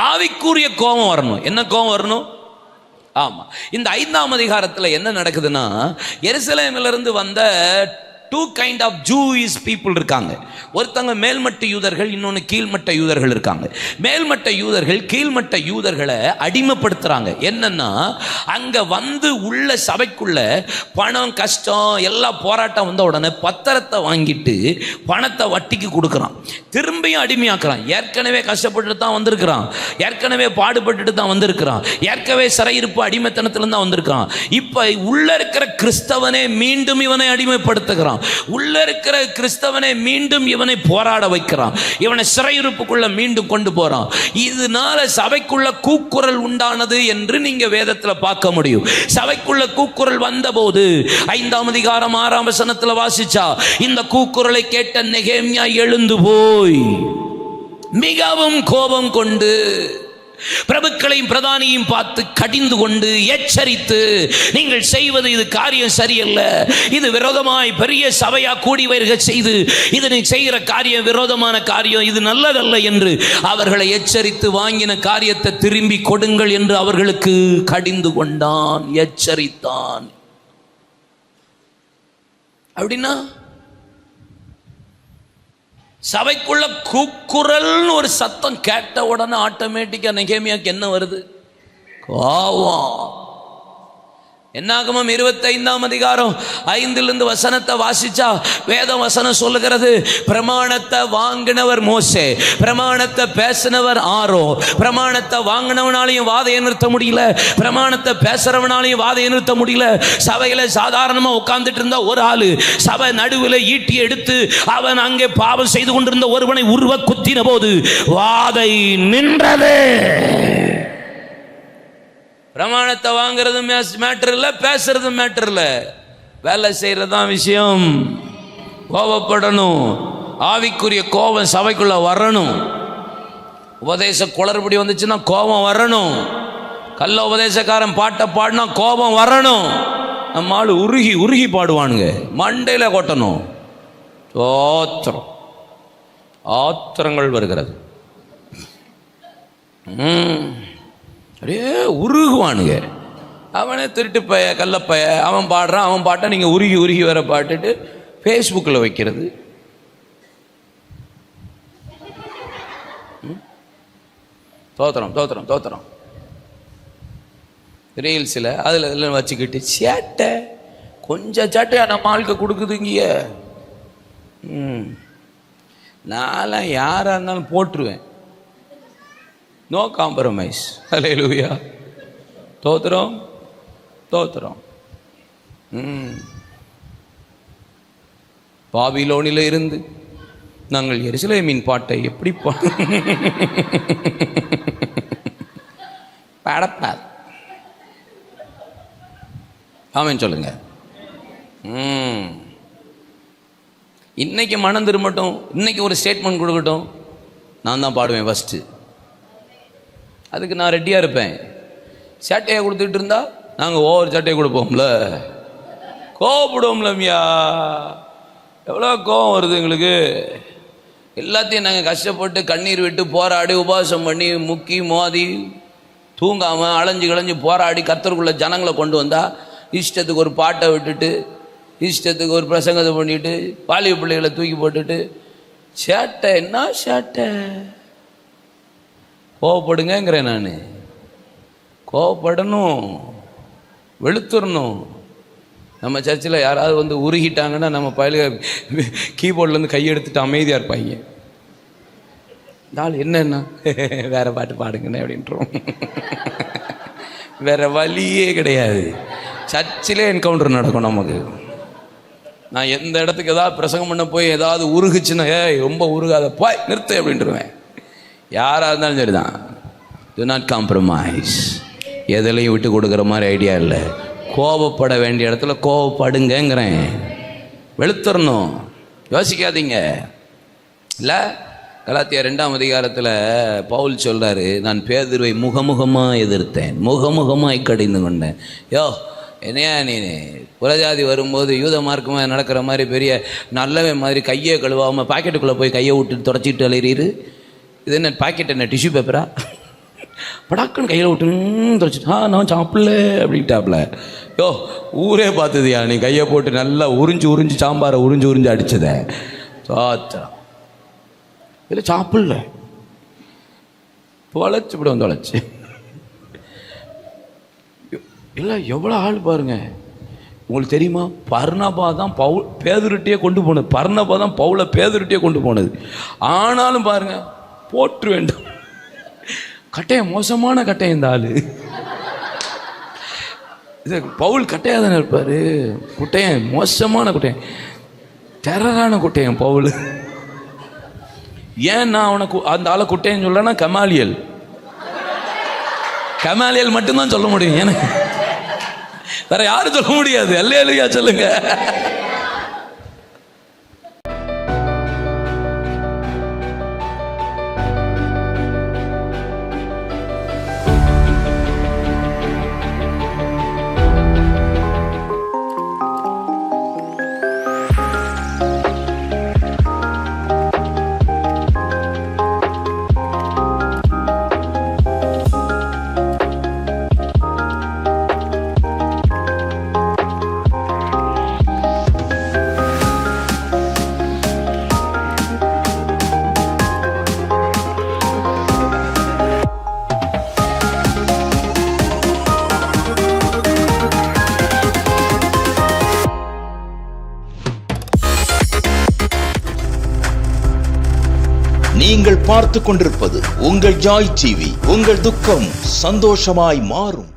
ஆவிக்குரிய கோபம் வரணும். என்ன கோபம் வரணும்? ஆமா, இந்த 5ஆம் அதிகாரத்தில் என்ன நடக்குதுன்னா, எருசலேமிலிருந்து வந்த 2 கைண்ட் ஆஃப் ஜூயிஷ் பீப்புள் இருக்காங்க. ஒருத்தங்க மேல்மட்ட யூதர்கள், இன்னொன்று கீழ்மட்ட யூதர்கள் இருக்காங்க. மேல்மட்ட யூதர்கள் கீழ்மட்ட யூதர்களை அடிமைப்படுத்துறாங்க. என்னன்னா, அங்க வந்து உள்ள சபைக்குள்ள பணம் கஷ்டம் எல்லாம் போராட்டம் வந்த உடனே பத்திரத்தை வாங்கிட்டு பணத்தை வட்டிக்கு கொடுக்குறான், திரும்பியும் அடிமையாக்குறான். ஏற்கனவே கஷ்டப்பட்டு தான் வந்திருக்கிறான், ஏற்கனவே பாடுபட்டு தான் வந்திருக்கிறான், ஏற்கனவே சிறையிருப்பு அடிமைத்தனத்திலிருந்து தான் வந்திருக்கிறான். இப்ப உள்ள இருக்கிற கிறிஸ்தவனே மீண்டும் இவனை அடிமைப்படுத்துகிறான். உள்ள இருக்கிற கிறிஸ்தவனை மீண்டும் இவனை போராட வைக்கிறான், இவனை சிறையிருப்புக்குள்ள மீண்டும் கொண்டு போறான். இதனால சபைக்குள்ள கூக்குரல் உண்டானது என்று நீங்க வேதத்துல பார்க்க முடியும். சபைக்குள்ள கூக்குரல் வந்தபோது 5ஆம் அதிகாரம் 6ஆம் வசனத்துல வாசிச்சா, இந்த கூக்குரலை கேட்ட நெகேமியா எழுந்து போய் மிகவும் கோபம் கொண்டு பிரபுக்களையும் பிரதானியும் பார்த்து கடிந்து கொண்டு எச்சரித்து, நீங்கள் செய்வது இது காரியம் சரியல்ல, இது விரோதமாய் பெரிய சபையா கூடி வருக செய்து இது நீ செய்கிற காரியம் விரோதமான காரியம், இது நல்லதல்ல என்று அவர்களை எச்சரித்து வாங்கின காரியத்தை திரும்பி கொடுங்கள் என்று அவர்களுக்கு கடிந்து கொண்டான், எச்சரித்தான். அப்படின்னா சபைக்குள்ள கூக்குரல்னு ஒரு சத்தம் கேட்ட உடனே ஆட்டோமேட்டிக்கா நெகேமியாக்கு என்ன வருது? கோபம். என்னாகமம் 25ஆம் அதிகாரம் 5 வசனத்தை வாசிச்சா வேத வசனம் சொல்லுகிறது, பிரமாணத்தை வாங்கினவர் மோசே, பிரமாணத்தை பேசினவர் ஆரோ. பிரமாணத்தை வாங்கினவனாலையும் வாதையை நிறுத்த முடியல, பிரமாணத்தை பேசுறவனாலையும் வாதையை நிறுத்த முடியல. சபையில சாதாரணமா உட்கார்ந்துட்டு இருந்த ஒரு ஆளு சபை நடுவில் ஈட்டி எடுத்து அவன் அங்கே பாவம் செய்து கொண்டிருந்த ஒருவனை உருவ குத்தின போது வாதை நின்றது. பிரமாணத்தை வாங்கிறது மேட்டர் இல்லை, பேசுறது மேட்டர் இல்லை, வேலை செய்யறதுதான் விஷயம். கோபப்படணும், ஆவிக்குரிய கோபம் சபைக்குள்ள வரணும். உபதேச குளறுபடி வந்துச்சுன்னா கோபம் வரணும். கள்ள உபதேசக்காரன் பாட்டை பாடினா கோபம் வரணும். நம்ம ஆளு உருகி உருகி பாடுவானுங்க, மண்டையில கொட்டணும். சோத்திரம் ஆத்திரங்கள் வருகிறது. அப்படியே உருகுவானுங்க. அவனே திருட்டு பைய கள்ளப்பைய, அவன் பாடுறான், அவன் பாட்டை நீங்கள் உருகி உருகி வர பாட்டுட்டு ஃபேஸ்புக்கில் வைக்கிறது. தோத்திரம் தோத்திரம் தோத்திரம் ரீல்ஸில் அதில் இதெல்லாம் வச்சுக்கிட்டு சேட்டை, கொஞ்சம் சேட்டையா நம்ம ஆளுக்கு கொடுக்குதுங்க. நான்லாம் யாராக இருந்தாலும் போட்டுருவேன், நோ காம்ப்ரமைஸ். ஹல்லேலூயா, தோத்திரம் தோத்திரம். பாபிலோனில் இருந்து நாங்கள் எருசலேமின் பாட்டை எப்படி பாடப்பார். ஆமென் சொல்லுங்க. இன்னைக்கு மனம் திரும்பட்டும், இன்னைக்கு ஒரு ஸ்டேட்மெண்ட் கொடுக்கட்டும், நான் தான் பாடுவேன் ஃபஸ்ட்டு. அதுக்கு நான் ரெடியாக இருப்பேன். சேட்டையை கொடுத்துட்டு இருந்தா நாங்கள் ஓவர் சேட்டையை கொடுப்போம்ல, கோவப்படுவோம்லம்யா. எவ்வளோ கோவம் வருது எங்களுக்கு. எல்லாத்தையும் நாங்கள் கஷ்டப்பட்டு கண்ணீர் விட்டு போராடி உபவாசம் பண்ணி முக்கி மோதி தூங்காமல் அலைஞ்சு கிளைஞ்சு போராடி கர்த்தருக்குள்ள ஜனங்களை கொண்டு வந்தால் இஷ்டத்துக்கு ஒரு பாட்டை விட்டுட்டு இஷ்டத்துக்கு ஒரு பிரசங்கத்தை பண்ணிட்டு வாலிப பிள்ளைகளை தூக்கி போட்டுட்டு சேட்டை. என்ன சேட்டை? கோவப்படுங்கிறேன் நான். கோவப்படணும், வெளுத்துடணும். நம்ம சர்ச்சில் யாராவது வந்து உருகிட்டாங்கன்னா நம்ம பயில கீபோர்ட்லேருந்து கையெடுத்துட்டு அமைதியாக இருப்பாங்க. நாள் என்னன்னா வேற பாட்டு பாடுங்கண்ணே அப்படின்றோம். வேற வழியே கிடையாது. சர்ச்சிலே என்கவுண்டர் நடக்கும் நமக்கு. நான் எந்த இடத்துக்கு ஏதாவது பிரசங்கம் பண்ண போய் ஏதாவது உருகுச்சுன்னா, ரொம்ப உருகாத போய் நிறுத்து அப்படின்ட்டுருவேன். யாராக இருந்தாலும் சரிதான். To not compromise. எதிலையும் விட்டு கொடுக்குற மாதிரி ஐடியா இல்லை. கோபப்பட வேண்டிய இடத்துல கோபப்படுங்கிறேன். வெளுத்துறணும், யோசிக்காதீங்க. இல்லை, கலாத்தியர் 2ஆம் அதிகாரத்தில் பவுல் சொல்கிறாரு, நான் பேதுருவை முகமுகமாக எதிர்த்தேன், முகமுகமாக கடிந்து கொண்டேன். என்னையா நீ புறஜாதி வரும்போது யூத மார்க்கமாக நடக்கிற மாதிரி பெரிய நல்லவே மாதிரி கையை கழுவாமல் பாக்கெட்டுக்குள்ளே போய் கையை விட்டு தொடச்சிட்டு அலையிறீரு. இது என்ன பாக்கெட், என்ன டிஷ்யூ பேப்பரா? படாக்குன்னு கையில் விட்டு தொலைச்சிட்டு நான் சாப்பிடல அப்படின்ட்டாப்ல. யோ ஊரே பார்த்ததுயா நீ கையை போட்டு நல்லா உறிஞ்சு சாம்பாரை உறிஞ்சு அடிச்சத. சாச்சா இல்லை சாப்பிடல, தொலைச்சி இப்படி வந்து தொலைச்சி. இல்லை எவ்வளோ ஆள் பாருங்க. உங்களுக்கு தெரியுமா, பர்னபா தான் பேதுருட்டியே கொண்டு போனது. பர்னபா தான் பவுலை பேதுருட்டியே கொண்டு போனது. ஆனாலும் பாருங்க போற்று வேண்டும். கட்டையம், மோசமான கட்டையம் இந்த ஆளு. இது பவுல் கட்டையாக தானே இருப்பார். குட்டையன், மோசமான குட்டையன், டெரரான குட்டையன் பவுல். ஏன் நான் அவனை அந்த ஆளை குட்டையன்னு சொல்லனா, கமாலியல் மட்டும்தான் சொல்ல முடியும். எனக்கு வேற யாரும் சொல்ல முடியாது. அல்லேலூயா சொல்லுங்க. நீங்கள் பார்த்துக் கொண்டிருப்பது உங்கள் ஜாய் டிவி. உங்கள் துக்கம் சந்தோஷமாய் மாறும்.